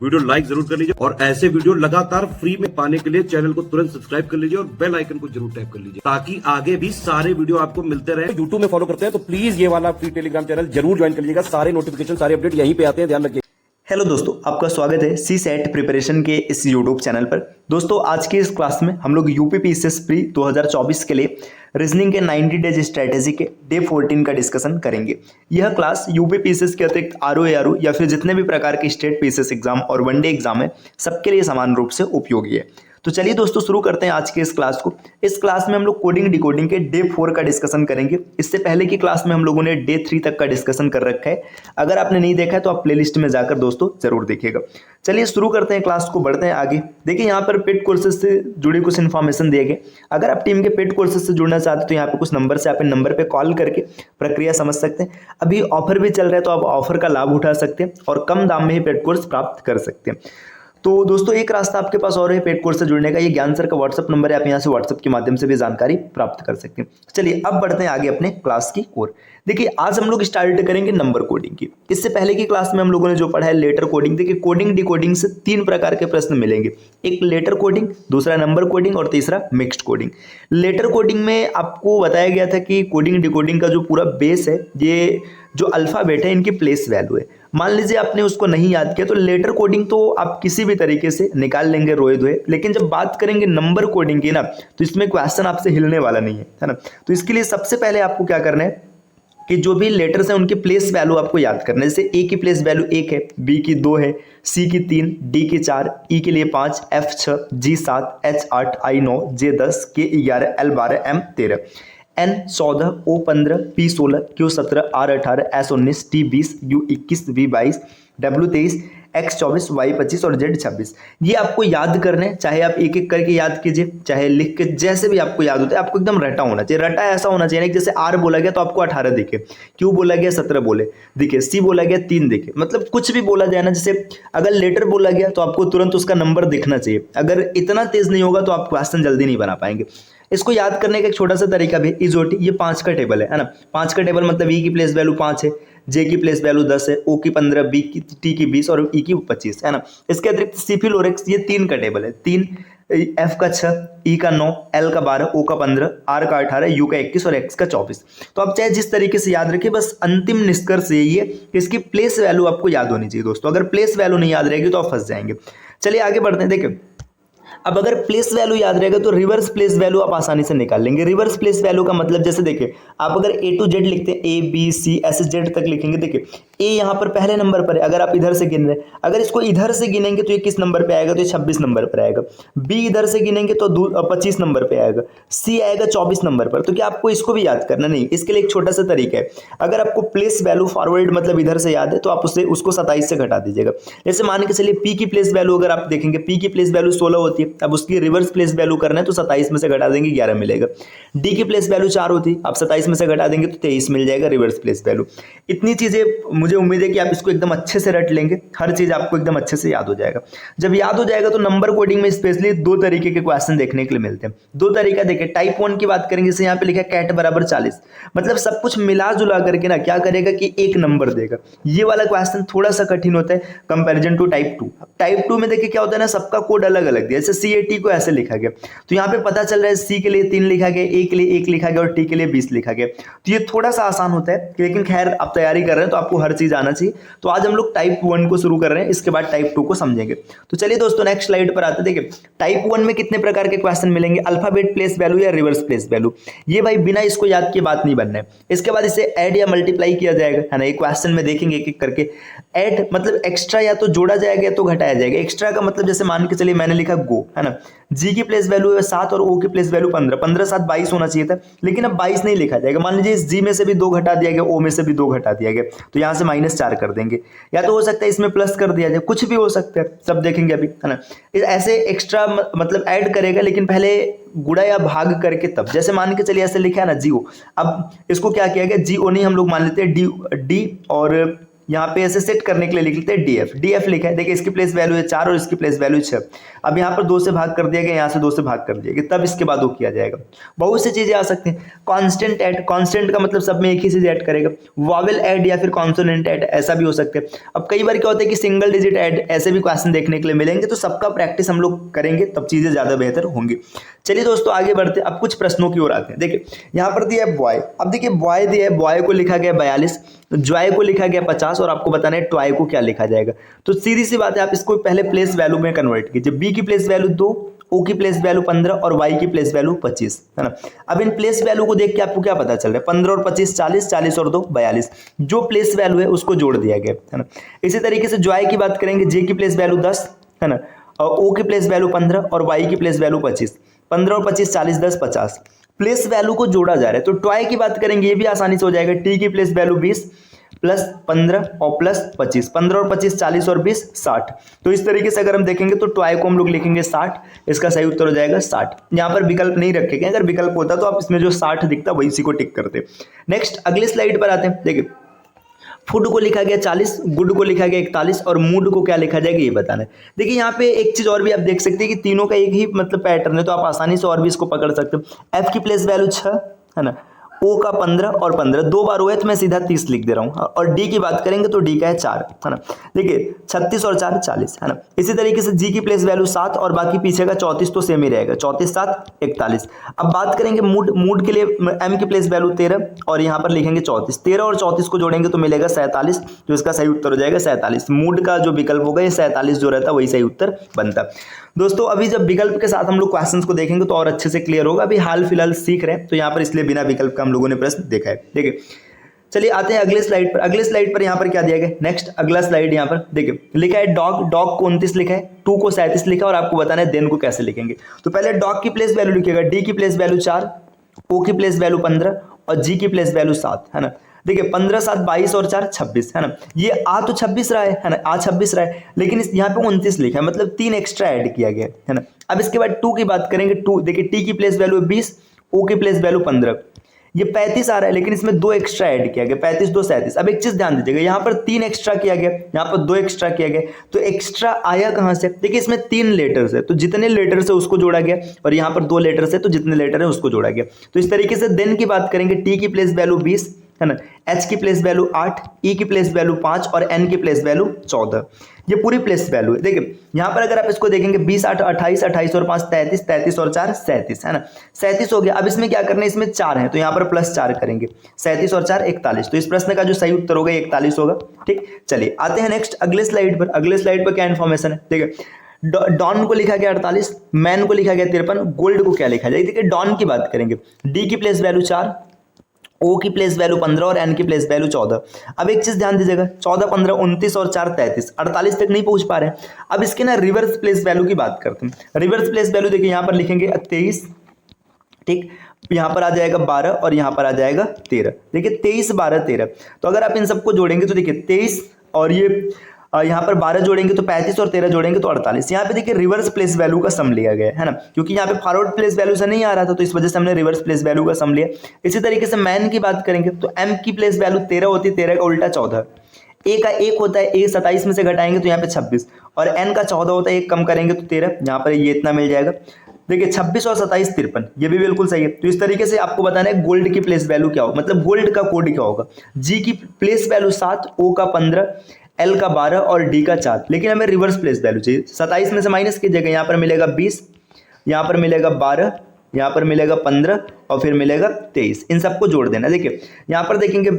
Video like जरूर कर लीजिए और ऐसे वीडियो लगातार फ्री में पाने के लिए चैनल को तुरंत सब्सक्राइब कर लीजिए और बेल आइकन को जरूर टैप कर लीजिए ताकि आगे भी सारे वीडियो आपको मिलते रहे। यूट्यूब में फॉलो करते हैं तो प्लीज ये वाला फ्री टेलीग्राम चैनल जरूर ज्वाइन कर लीजिएगा। सारे नोटिफिकेशन सारे अपडेट यहीं पे आते हैं, ध्यान रखिए। हेलो दोस्तों, आपका स्वागत है सी सेट प्रिपरेशन के इस यूट्यूब चैनल पर। दोस्तों, आज के इस क्लास में हम लोग यूपीपीएससी प्री 2024 के लिए रीजनिंग के 90 डेज स्ट्रेटेजी के डे 14 का डिस्कशन करेंगे। यह क्लास यूपीपीएससी के अतिरिक्त आरओ या फिर जितने भी प्रकार के स्टेट पीएसएस एग्जाम और वनडे एग्जाम है सबके लिए समान रूप से उपयोगी है। तो चलिए दोस्तों, शुरू करते हैं आज के इस क्लास को। इस क्लास में हम लोग कोडिंग डिकोडिंग के डे 4 का डिस्कशन करेंगे। इससे पहले की क्लास में हम लोगों ने डे 3 तक का डिस्कशन कर रखा है। अगर आपने नहीं देखा है तो आप प्लेलिस्ट में जाकर दोस्तों जरूर देखिएगा। चलिए शुरू करते हैं क्लास को, बढ़ते हैं आगे। देखिए, यहाँ पर पेड कोर्सेज से जुड़ी कुछ इन्फॉर्मेशन दिए गए। अगर आप टीम के पेड कोर्सेज से जुड़ना चाहते हैं तो यहाँ पे कुछ नंबर से आप इन नंबर पे कॉल करके प्रक्रिया समझ सकते हैं। अभी ऑफर भी चल रहा है तो आप ऑफर का लाभ उठा सकते हैं और कम दाम में ही पेड कोर्स प्राप्त कर सकते हैं। तो दोस्तों, एक रास्ता आपके पास और है पेड कोर्स से जुड़ने का। ये ज्ञान सर का व्हाट्सअप नंबर है, आप यहाँ से व्हाट्सअप के माध्यम से भी जानकारी प्राप्त कर सकते हैं। चलिए अब बढ़ते हैं आगे अपने क्लास की ओर। देखिए, आज हम लोग स्टार्ट करेंगे नंबर कोडिंग की। इससे पहले की क्लास में हम लोगों ने जो पढ़ा है लेटर कोडिंग। देखिए, कोडिंग डिकोडिंग से 3 प्रकार के प्रश्न मिलेंगे, एक लेटर कोडिंग, दूसरा नंबर कोडिंग और तीसरा मिक्स्ड कोडिंग। लेटर कोडिंग में आपको बताया गया था कि कोडिंग डिकोडिंग का जो पूरा बेस है, ये जो अल्फाबेट है इनकी प्लेस वैल्यू है। मान लीजिए आपने उसको नहीं याद किया तो लेटर कोडिंग तो आप किसी भी तरीके से निकाल लेंगे रोए धोए, लेकिन जब बात करेंगे नंबर कोडिंग की ना, तो इसमें क्वेश्चन आपसे हिलने वाला नहीं है ना। तो इसके लिए सबसे पहले आपको क्या करना है कि जो भी लेटर्स हैं उनकी प्लेस वैल्यू आपको याद करना है। जैसे ए की प्लेस वैल्यू 1 है, बी की 2 है, सी की 3, डी की 4, ई के लिए 5, एफ 6, जी 7, एच 8, आई 9, जे 10, K 11, L 12, M 13, N 14, O 15, P 16, Q 17, R 18, S 19, T 20, U 21, V 22, W 23, X 24, Y 25 और जेड 26। ये आपको याद करने, चाहे आप एक एक करके याद कीजिए, चाहे लिख के, जैसे भी आपको याद होता है। आपको एकदम रटा होना चाहिए। रटा ऐसा होना चाहिए ना, जैसे आर बोला गया तो आपको 18 दिखे, क्यू बोला गया 17 बोले दिखे, सी बोला गया 3 दिखे। मतलब कुछ भी बोला जाए ना, जैसे अगर लेटर बोला गया तो आपको तुरंत उसका नंबर दिखना चाहिए। अगर इतना तेज नहीं होगा तो आप क्वेश्चन जल्दी नहीं बना पाएंगे। इसको याद करने का एक छोटा सा तरीका भी इजोटी, ये 5 का टेबल है ना। 5 का टेबल मतलब ई की प्लेस वैल्यू 5 है, जे की प्लेस वैल्यू 10 है, ओ की 15, बी की, टी की 20 और ई की 25 है ना। इसके अतिरिक्त सिफिलोरेक्स, ये 3 का टेबल है। 3, एफ का 6, ई का 9, एल का 12, ओ का 15, आर का 18, यू का 21 और एक्स का 24। तो आप चाहे जिस तरीके से याद रखिए, बस अंतिम निष्कर्ष यही है कि इसकी प्लेस वैल्यू आपको याद होनी चाहिए दोस्तों। अगर प्लेस वैल्यू नहीं याद रहेगी तो आप फंस जाएंगे। चलिए आगे बढ़ते हैं। देखिए, अब अगर प्लेस वैल्यू याद रहेगा तो रिवर्स प्लेस वैल्यू आप आसानी से निकाल लेंगे। रिवर्स प्लेस वैल्यू का मतलब, जैसे देखिए, आप अगर ए टू जेड लिखते हैं, ए बी सी ऐसे जेड तक लिखेंगे। देखिए, ए यहाँ पर पहले नंबर पर है, अगर आप इधर से गिन रहे हैं, अगर इसको इधर से गिनेंगे तो ये किस नंबर पे आएगा, तो ये 26 नंबर पर आएगा। बी इधर से गिनेंगे तो 25 नंबर पे आएगा, सी आएगा 24 नंबर पर। तो क्या आपको इसको भी याद करना? नहीं। इसके लिए एक छोटा सा तरीका है। अगर आपको प्लेस वैल्यू फॉरवर्ड मतलब इधर से याद है तो आप उसको 27 से घटा दीजिएगा। जैसे मान के चलिए पी की प्लेस वैल्यू अगर आप देखेंगे, पी की प्लेस वैल्यू 16 होती है, अब उसकी रिवर्स प्लेस वैल्यू करना है तो 27 में से घटा देंगे 11 मिलेगा। डी की प्लेस वैल्यू 4 होती है, आप 27 में से घटा देंगे तो 23 मिल जाएगा रिवर्स प्लेस वैल्यू। इतनी चीजें मुझे उम्मीद है कि आप इसको एकदम अच्छे से रट लेंगे, हर चीज आपको एकदम अच्छे से याद हो जाएगा। जब याद हो जाएगा तो नंबर कोडिंग में स्पेशली 2 तरीके के क्वेश्चन देखने के लिए मिलते हैं। 2 तरीका देखिए, टाइप 1 की बात करेंगे, जैसे यहाँ पे लिखा है कैट बराबर 40, मतलब सब कुछ मिला जुला करके ना क्या करेगा कि एक नंबर देगा। ये वाला क्वेश्चन थोड़ा सा कठिन होता है कंपैरिजन टू टाइप 2। टाइप 2 में देखिए क्या होता है ना, सबका कोड अलग अलग दिया। जैसे CAT को ऐसे लिखा गया, तो यहाँ पे पता चल रहा है सी के लिए 3 लिखा गया, ए के लिए 1 लिखा गया और टी के लिए 20 लिखा गया। तो ये थोड़ा सा आसान होता है, लेकिन खैर आप तैयारी कर रहे हैं तो आपको हर चीज आना चाहिए। तो आज हम लोग टाइप 1 को शुरू कर रहे हैं, इसके बाद टाइप 2 को समझेंगे। तो चलिए दोस्तों, नेक्स्ट स्लाइड पर आते हैं। देखिए, टाइप 1 में कितने प्रकार के क्वेश्चन मिलेंगे, अल्फाबेट प्लेस वैल्यू या रिवर्स प्लेस वैल्यू। ये भाई बिना इसको याद किए बात नहीं बनना है। इसके बाद इसे ऐड या मल्टीप्लाई किया जाएगा, है ना। एक क्वेश्चन में देखेंगे एक एक करके। ऐड मतलब एक्स्ट्रा या तो जोड़ा जाएगा या तो घटाया जाएगा। एक्स्ट्रा का मतलब जैसे मान के चलिए मैंने लिखा गो, है ना। जी की प्लेस वैल्यू है 7 और ओ की प्लेस वैल्यू 15, 15 7 22 होना चाहिए था, लेकिन अब 22 नहीं लिखा जाएगा। मान लीजिए इस जी में से भी 2 घटा दिया गया, ओ में से भी 2 घटा दिया गया, तो यहाँ से -4 कर देंगे, या तो हो सकता है इसमें प्लस कर दिया जाए, कुछ भी हो सकता है, सब देखेंगे अभी, है ना। ऐसे एक्स्ट्रा मतलब ऐड करेगा, लेकिन पहले गुणा या भाग करके तब। जैसे मान के चलिए ऐसे लिखा है ना जीओ, अब इसको क्या किया गया, जीओ नहीं हम लोग मान लेते हैं डी और यहाँ पे ऐसे सेट करने के लिए लिख लेते हैं डीएफ। डीएफ लिखा है, देखिए इसकी प्लेस वैल्यू है 4 और इसकी प्लेस वैल्यू 6। अब यहाँ पर 2 से भाग कर दिया गया, यहाँ से 2 से भाग कर दिया गया, तब इसके बाद वो किया जाएगा। बहुत सी चीजें आ सकती हैं। कॉन्स्टेंट ऐड, कॉन्स्टेंट का मतलब सब में एक ही चीज ऐड करेगा। वॉवेल ऐड या फिर कॉन्सोनेंट ऐड, ऐसा भी हो सकता है। अब कई बार क्या होता है कि सिंगल डिजिट ऐड, ऐसे भी क्वेश्चन देखने के लिए मिलेंगे, तो सबका प्रैक्टिस हम लोग करेंगे तब चीजें ज्यादा बेहतर होंगी। चलिए दोस्तों आगे बढ़ते, अब कुछ प्रश्नों की ओर आते हैं। देखिए यहाँ पर दिया है बॉय, अब देखिए बॉय दिया है, बॉय को लिखा गया 42, जॉय को लिखा गया 50 और आपको बताना है टॉय को क्या लिखा जाएगा। तो सीधी सी बात है, आप इसको पहले प्लेस वैल्यू में कन्वर्ट कीजिए। बी की प्लेस वैल्यू 2, ओ की प्लेस वैल्यू 15 और वाई की प्लेस वैल्यू 25, है ना। अब इन प्लेस वैल्यू को देख के आपको क्या पता चल रहा है, 15 और 25 40, 40 और 2 42, जो प्लेस वैल्यू है उसको जोड़ दिया गया, है ना। इसी तरीके से जॉय की बात करेंगे, जे की प्लेस वैल्यू 10, है ना, और ओ की प्लेस वैल्यू 15 और वाई की प्लेस वैल्यू 25, 15 और 25 40, 10 50, प्लेस वैल्यू को जोड़ा जा रहा है। तो टॉय की बात करेंगे, ये भी आसानी से हो जाएगा। टी की प्लेस वैल्यू 20 प्लस 15 और प्लस 25, 15 और 25 40 और 20 60। तो इस तरीके से अगर हम देखेंगे तो टॉय को हम लोग लिखेंगे 60, इसका सही उत्तर हो जाएगा 60। यहाँ पर विकल्प नहीं रखेंगे, अगर विकल्प होता तो आप इसमें जो 60 दिखता वही इसी को टिक करते। नेक्स्ट अगले स्लाइड पर आते हैं। देखिए फूड को लिखा गया 40, गुड को लिखा गया 41 और मूड को क्या लिखा जाएगा ये बताना है। देखिए यहाँ पे एक चीज और भी आप देख सकते हैं कि तीनों का एक ही मतलब पैटर्न है, तो आप आसानी से और भी इसको पकड़ सकते हो। एफ की प्लेस वैल्यू 6, है ना, ओ का 15 और 15 2 बार हुआ है तो मैं सीधा 30 लिख दे रहा हूँ। और डी की बात करेंगे तो डी का है 4, है ना। देखिए 36 और 4 40, है ना। इसी तरीके से जी की प्लेस वैल्यू 7 और बाकी पीछे का 34 तो सेम ही रहेगा, 34 7 41। अब बात करेंगे मूड, मूड के लिए एम की प्लेस वैल्यू 13 और यहाँ पर लिखेंगे 34, 13 और 34 को जोड़ेंगे तो मिलेगा 47, तो इसका सही उत्तर हो जाएगा 47। मूड का जो विकल्प होगा ये 47 जो रहता है वही सही उत्तर बनता है। दोस्तों अभी जब विकल्प के साथ हम लोग क्वेश्चंस को देखेंगे तो और अच्छे से क्लियर होगा। अभी हाल फिलहाल सीख रहे हैं तो यहाँ पर इसलिए बिना विकल्प का हम लोगों ने प्रश्न देखा है। देखिए चलिए आते हैं अगले स्लाइड पर। अगले स्लाइड पर यहाँ पर क्या दिया गया, नेक्स्ट अगला स्लाइड यहाँ पर देखिए लिखा है डॉग, डॉग को 29 लिखा है, 2 को 37 लिखा है और आपको बताना है देन को कैसे लिखेंगे। तो पहले डॉग की प्लेस वैल्यू लिखिएगा, डी की प्लेस वैल्यू 4, ओ की प्लेस वैल्यू 15 और जी की प्लेस वैल्यू 7, है ना। देखिए 15 7 22 और 4 26, है ना। ये आ तो 26 रहा है ना, आ 26 रहा है, लेकिन इस यहाँ पे 29 लिखा है, मतलब 3 एक्स्ट्रा ऐड किया गया है ना। अब इसके बाद 2 की बात करेंगे, 2 देखिए टी की प्लेस वैल्यू 20, ओ की प्लेस वैल्यू 15, ये 35 आ रहा है लेकिन इसमें 2 एक्स्ट्रा ऐड किया गया, 35 2 37। अब एक चीज ध्यान दीजिएगा, यहाँ पर 3 एक्स्ट्रा किया गया, यहाँ पर 2 एक्स्ट्रा किया गया, तो एक्स्ट्रा आया कहाँ से। देखिए इसमें 3 लेटर्स है तो जितने लेटर्स है उसको जोड़ा गया, और यहाँ पर 2 लेटर्स है तो जितने लेटर है उसको जोड़ा गया। तो इस तरीके से देन की बात करेंगे, टी की प्लेस वैल्यू 20, है ना, एच की प्लेस वैल्यू 8, ई की प्लेस वैल्यू 5 और एन की प्लेस वैल्यू 14। ये पूरी प्लेस वैल्यू है। देखिए यहाँ पर अगर आप इसको देखेंगे 20 8 28, 28 और 5 33, 33 और 4 37, है ना, 37 हो गया। अब इसमें क्या करना है, इसमें 4 है तो यहाँ पर प्लस 4 करेंगे, 37 और 4 41। तो इस प्रश्न का जो सही उत्तर होगा 41 होगा। ठीक, चलिए आते हैं नेक्स्ट अगले स्लाइड पर। अगले स्लाइड पर क्या इन्फॉर्मेशन है, देखिए डॉन को लिखा गया 48, मैन को लिखा गया 53, गोल्ड को क्या लिखा जाए। देखिए डॉन की बात करेंगे, डी की प्लेस वैल्यू 4, ओ की प्लेस वैल्यू 15 और एन की प्लेस वैल्यू 14। अब एक चीज ध्यान दीजिएगा, 14 15 29 और 4 33, 48 तक नहीं पहुंच पा रहे हैं। अब इसके ना रिवर्स प्लेस वैल्यू की बात करते हैं। रिवर्स प्लेस वैल्यू देखिए यहाँ पर लिखेंगे 23, ठीक, यहाँ पर आ जाएगा 12 और यहाँ पर आ जाएगा 13। देखिए 23 12 13, तो अगर आप इन सबको जोड़ेंगे तो देखिए 23 और ये यहाँ पर 12 जोड़ेंगे तो 35 और 13 जोड़ेंगे तो 48। यहाँ पे देखिए रिवर्स प्लेस वैल्यू का सम लिया गया है ना, क्योंकि यहाँ पे फॉरवर्ड प्लेस वैल्यू से नहीं आ रहा था तो इस वजह से हमने रिवर्स प्लेस वैल्यू का सम लिया। इसी तरीके से मैन की बात करेंगे तो एम की प्लेस वैल्यू 13 होती है, 13 का उल्टा 14, ए का 1 होता है, ए 27 में से घटाएंगे तो यहाँ पे 26 और एन का 14 होता है, 1 कम करेंगे तो 13, यहाँ पर ये इतना मिल जाएगा। देखिए 26 और 27 53, ये भी बिल्कुल सही है। तो इस तरीके से आपको बताना है गोल्ड की प्लेस वैल्यू क्या होगा, मतलब गोल्ड का कोड क्या होगा। जी की प्लेस वैल्यू 7, ओ का 15, एल का 12 और डी का 4, लेकिन हमें रिवर्स प्लेस वैल्यू चाहिए। 27 में से माइनस कीजिएगा, यहाँ पर मिलेगा 20, यहाँ पर मिलेगा 12, यहाँ पर मिलेगा 15 और फिर मिलेगा 23। इन सबको जोड़ देना। देखिए यहाँ पर देखेंगे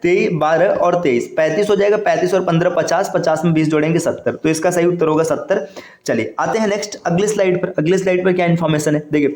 23 12 और 23 35 हो जाएगा, 35 और 15 50, 50 में 20 जोड़ेंगे 70, तो इसका सही उत्तर होगा 70। चलिए आते हैं नेक्स्ट अगले स्लाइड पर। अगले स्लाइड पर क्या इन्फॉर्मेशन है, देखिए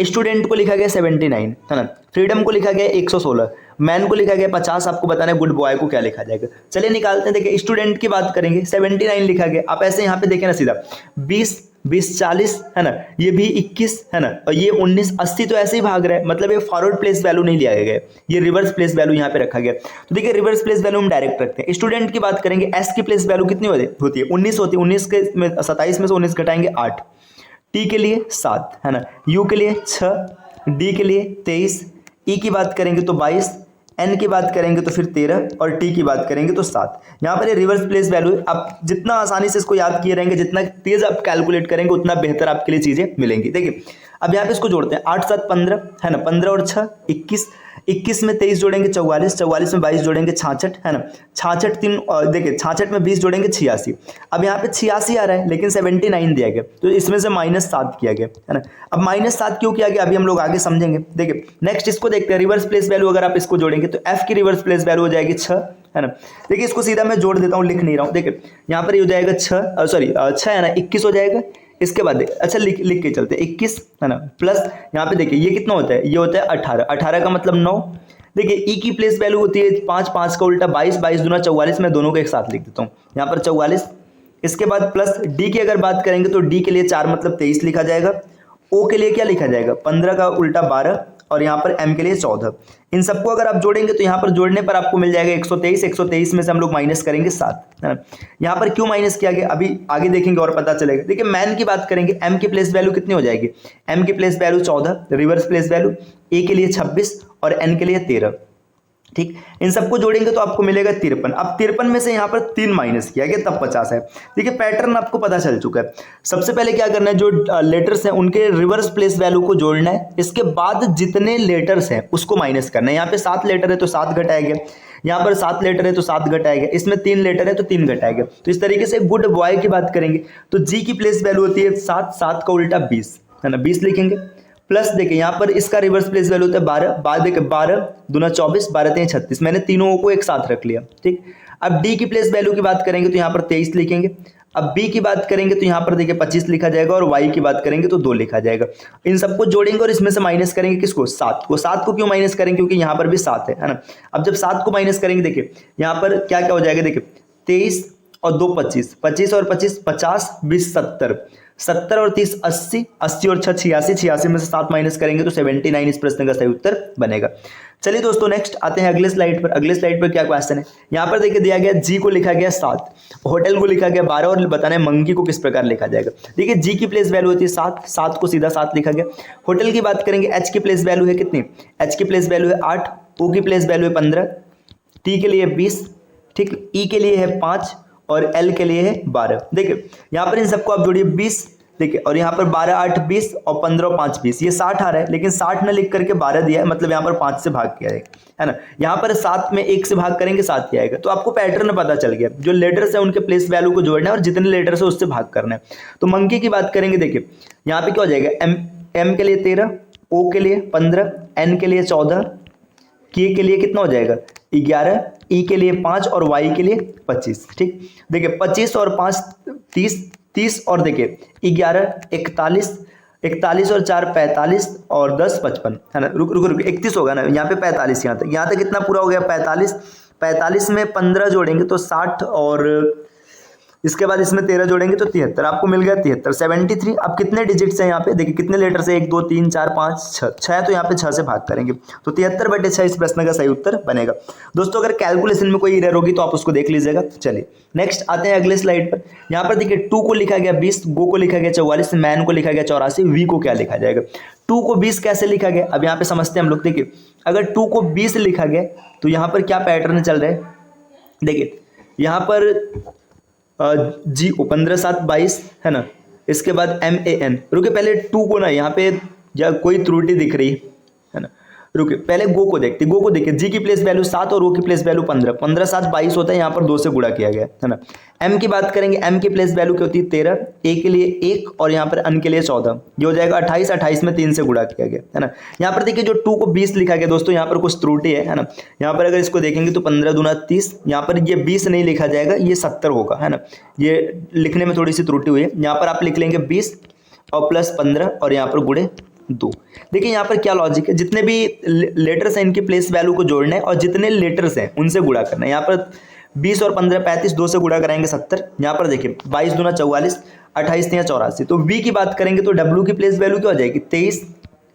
स्टूडेंट को लिखा गया 79, है ना, फ्रीडम को लिखा गया 116, मैन को लिखा गया 50, आपको बताना है गुड बॉय को क्या लिखा जाएगा। चलिए निकालते हैं। देखिए स्टूडेंट की बात करेंगे 79 लिखा गया, आप ऐसे यहाँ पे देखें ना सीधा 20 20 40, है ना, ये भी 21, है ना, और ये 19 80 तो ऐसे ही भाग रहा है, मतलब ये फॉरवर्ड प्लेस वैल्यू नहीं लिया गया, ये रिवर्स प्लेस वैल्यू यहाँ पे रखा गया। तो देखिए रिवर्स प्लेस वैल्यू हम डायरेक्ट रखते हैं। स्टूडेंट की बात करेंगे, एस की प्लेस वैल्यू कितनी होती है 19 होती है, 19 के 27 में से 19 घटाएंगे 8, टी के लिए 7, है ना, यू के लिए 6, डी के लिए 23, ई की बात करेंगे तो 22, n की बात करेंगे तो फिर 13 और t की बात करेंगे तो 7। यहाँ पर ये रिवर्स प्लेस वैल्यू है। आप जितना आसानी से इसको याद किए रहेंगे, जितना तेज आप कैलकुलेट करेंगे, उतना बेहतर आपके लिए चीजें मिलेंगी। देखिए अब यहाँ पे इसको जोड़ते हैं, 8 7 15 है ना, 15 और 6 21, 21 में 23 जोड़ेंगे 44, 44 में 22 जोड़ेंगे 66 है ना, 66 3 देखिए 66 में 20 जोड़ेंगे 86। अब यहाँ पे 86 आ रहा है लेकिन 79 दिया गया, तो इसमें से -7 किया गया है ना। अब -7 क्यों किया गया अभी हम लोग आगे समझेंगे। देखिए नेक्स्ट इसको देखते हैं, रिवर्स प्लेस वैल्यू अगर आप इसको जोड़ेंगे तो f की रिवर्स प्लेस वैल्यू हो जाएगी 6 है ना। देखिए इसको सीधा मैं जोड़ देता हूँ, लिख नहीं रहा हूँ। देखिए यहाँ पर ये हो जाएगा 6 है ना, 21 हो जाएगा। इसके बाद अच्छा लिख के चलते हैं 21 है ना, प्लस यहाँ पे देखिए ये कितना होता है, ये होता है 18, 18 का मतलब 9। देखिए ई की प्लेस वैल्यू होती है 5, 5 का उल्टा 22, 22 दूना 44, मैं दोनों को एक साथ लिख देता हूँ यहाँ पर 44। इसके बाद प्लस डी की अगर बात करेंगे तो डी के लिए 4 मतलब 23 लिखा जाएगा। ओ के लिए क्या लिखा जाएगा, 15 का उल्टा 12 और यहाँ पर एम के लिए 14। इन सबको अगर आप जोड़ेंगे तो यहाँ पर जोड़ने पर आपको मिल जाएगा 123, 123 में से हम लोग माइनस करेंगे 7 है ना। यहाँ पर क्यों माइनस किया गया अभी आगे देखेंगे और पता चलेगा। देखिए मैन की बात करेंगे, एम की प्लेस वैल्यू कितनी हो जाएगी, एम की place value 14, reverse place value, A के लिए 26 और एन के लिए 13। ठीक, इन सबको जोड़ेंगे तो आपको मिलेगा 53। अब 53 में से यहाँ पर 3 माइनस किया गया तब 50 है। देखिए पैटर्न आपको पता चल चुका है। सबसे पहले क्या करना है, जो लेटर्स हैं उनके रिवर्स प्लेस वैल्यू को जोड़ना है, इसके बाद जितने लेटर्स हैं उसको माइनस करना है। यहाँ पे 7 लेटर है तो 7 घटाएगा, यहाँ पर 7 लेटर है तो 7 घटाएगा, इसमें 3 लेटर है तो 3 घटाएगा। तो इस तरीके से गुड बॉय की बात करेंगे तो जी की प्लेस वैल्यू होती है 7, 7 का उल्टा 20 है ना, 20 लिखेंगे। प्लस देखिए यहाँ पर इसका रिवर्स प्लेस वैल्यू होता है 12, देखिए 12 दूना 24, 12 3 36, मैंने तीनों को एक साथ रख लिया। ठीक, अब डी की प्लेस वैल्यू की बात करेंगे तो यहाँ पर 23 लिखेंगे। अब बी की बात करेंगे तो यहाँ पर देखिए 25 लिखा जाएगा और वाई की बात करेंगे तो 2 लिखा जाएगा। इन सबको जोड़ेंगे और इसमें से माइनस करेंगे किसको, 7 को। 7 को क्यों माइनस करेंगे, क्योंकि यहाँ पर भी 7 है ना। अब जब 7 को माइनस करेंगे देखिए यहाँ पर क्या क्या हो जाएगा, देखिए 23 और 2 25, 25 और 25 50, 20 70, 70 और 30 80, 80 और 6 86, 86 में से 7 माइनस करेंगे तो 79 इस प्रश्न का सही उत्तर बनेगा। चलिए दोस्तों नेक्स्ट आते हैं अगले स्लाइड पर। अगले स्लाइड पर क्या क्वेश्चन है, यहाँ पर देखिए दिया गया जी को लिखा गया 7, होटल को लिखा गया 12 और बताना है मंकी को किस प्रकार लिखा जाएगा। देखिए जी की प्लेस वैल्यू होती है 7, 7 को सीधा 7 लिखा गया। होटल की बात करेंगे, एच की प्लेस वैल्यू है कितनी, एच की प्लेस वैल्यू है 8, ओ की प्लेस वैल्यू है 15, टी के लिए 20, ठीक, ई के लिए है 5 और एल के लिए है 12। देखिए यहाँ पर इन सबको आप जोड़िए 20, देखिए और यहाँ पर 12 8 20 और 15 और 5 20, ये 60 आ रहा है, लेकिन 60 न लिख करके 12 दिया है, मतलब यहाँ पर 5 से भाग किया है ना। यहाँ पर 7 में 1 से भाग करेंगे 7 ही आएगा। तो आपको पैटर्न पता चल गया, जो लेटर्स है उनके प्लेस वैल्यू को जोड़ना है और जितने लेटर्स है उससे भाग करना है। तो मंकी की बात करेंगे, देखिए यहाँ पे क्या हो जाएगा, एम के लिए 13, ओ के लिए 15, एन के लिए 14, के लिए कितना हो जाएगा 11, ई के लिए 5 और वाई के लिए 25। ठीक, देखिए 25 और 5 30, 30 और देखिए 11 41, 41 और 4 45 और 10 55 है ना। रुक 31 होगा ना, यहाँ पे 45, यहाँ तक कितना पूरा हो गया 45, 45 में 15 जोड़ेंगे तो 60 और इसके बाद इसमें 13 जोड़ेंगे तो 73, आपको मिल गया 73, 73। अब कितने डिजिट्स हैं यहाँ पे, देखिए कितने लेटर्स है, 1 2 3 4 5 6 है, तो यहाँ पे 6 से भाग करेंगे तो 73/6 इस प्रश्न का सही उत्तर बनेगा। दोस्तों अगर कैलकुलेशन में कोई एरर होगी तो आप उसको देख लीजिएगा। चलिए नेक्स्ट आते हैं अगले स्लाइड पर। यहाँ पर देखिए 2 को लिखा गया 20, गो को लिखा गया 44, मैन को लिखा गया 84, वी को क्या लिखा जाएगा। 2 को 20 कैसे लिखा गया, अब यहाँ पे समझते हैं हम लोग। देखिए अगर 2 को 20 लिखा गया तो यहाँ पर क्या पैटर्न चल रहा है, देखिए यहाँ पर जी ओ 15 7 22 है ना। इसके बाद MAN, रुके पहले 2 को ना, यहाँ पे या कोई त्रुटि दिख रही है ना, रुके पहले गो को देखते, गो को देखिए, जी की प्लेस वैल्यू 7 और ओ की प्लेस वैल्यू 15, 15 7 22 होता है, यहाँ पर 2 से गुणा किया गया है ना। एम की बात करेंगे, एम की प्लेस वैल्यू क्या होती है 13, ए के लिए 1 और यहाँ पर अन के लिए 14, ये हो जाएगा 28, 28 में 3 से गुणा किया गया है ना। यहाँ पर देखिए जो 2 को 20 लिखा गया दोस्तों, यहाँ पर कुछ त्रुटि है ना। यहाँ पर अगर इसको देखेंगे तो 15 दूना 30, यहाँ पर ये 20 नहीं लिखा जाएगा, ये 70 होगा है ना। ये लिखने में थोड़ी सी त्रुटि हुई है, यहाँ पर आप लिख लेंगे 20 और प्लस 15 और यहाँ पर गुणे 2। देखिए यहाँ पर क्या लॉजिक है, जितने भी लेटर्स हैं इनकी प्लेस वैल्यू को जोड़ना है और जितने लेटर्स हैं उनसे गुणा करना है। यहाँ पर 20 और 15 35, 2 से गुणा कराएंगे 70। यहाँ पर देखिए 22 दूना 44, 28 3 84। तो वी की बात करेंगे तो डब्ल्यू की प्लेस वैल्यू क्या हो जाएगी 23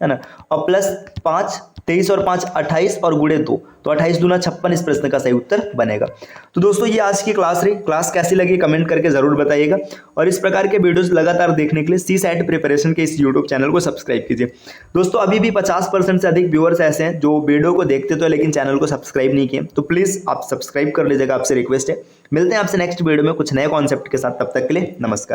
है ना, और प्लस 5 23 और 5 28 और गुणे 2, तो 28 दूना 56 इस प्रश्न का सही उत्तर बनेगा। तो दोस्तों ये आज की क्लास रही। क्लास कैसी लगी कमेंट करके जरूर बताइएगा, और इस प्रकार के वीडियोस लगातार देखने के लिए सीसैट प्रिपरेशन के इस यूट्यूब चैनल को सब्सक्राइब कीजिए। दोस्तों अभी भी 50% से अधिक व्यूअर्स ऐसे हैं जो वीडियो को देखते तो लेकिन चैनल को सब्सक्राइब नहीं किए, तो प्लीज आप सब्सक्राइब कर लीजिएगा, आपसे रिक्वेस्ट है। मिलते हैं आपसे नेक्स्ट वीडियो में कुछ नए कॉन्सेप्ट के साथ, तब तक के लिए नमस्कार।